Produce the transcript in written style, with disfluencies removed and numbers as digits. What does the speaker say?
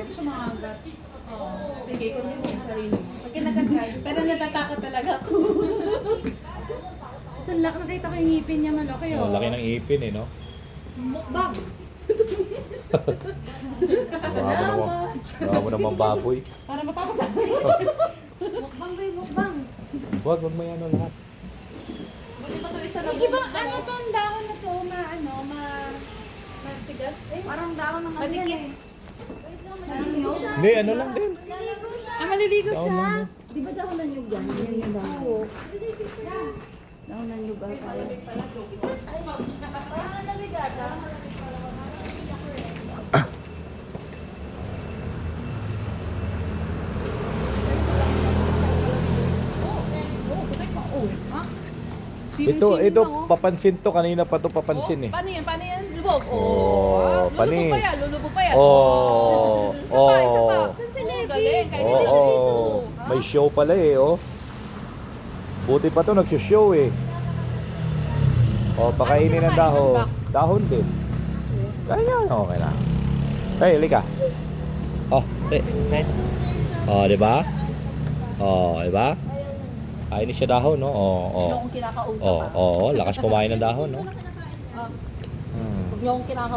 Hindi siya makagat. Sige, convince mo sarili mo. Pag kinagat-guide. Pero natatakot talaga ako. Kasi laki nakita ko yung ngipin niya malaki Oh, laki ng ipin eh, no? Mukbang. Mukha mo naman baboy. Para mapapasabi. Mukbang ba yung mukbang? Wag mo yan lahat. Buti pa ito isa na Di ba ano to ang dahon na to, matigas eh. Parang daon ng Madikit. Hindi, ano lang din. Ah, maliligo Taon siya. lang din. Di ba daw ng yung gano'n? Yan yung dahon. Oo. Daw ng yung gano'n. Ito, papansin to. Kanina pa to papansin eh. Paano yan? Paano yan? Lubog. Oh, panis. Lulubog pa yan. Lulubog pa yan. Oh, Isa pa, isa pa. oh. Saan si Levi? Galing. Kahit Oo, hindi siya dito. may show pala eh, oh. Buti pa to, nagsishow eh. Oh, pakainin ng dahon. Dahon din. Kaya okay na. Hey, halika. Oh, hey. Oh, di ba? Oh, di ba? Kainin siya dahon, no? Oh, oh. Huwag niyo akong kinakausap. Oh, oh, lakas kumain ng dahon, no? Huwag Hmm. niyo akong kinakausap.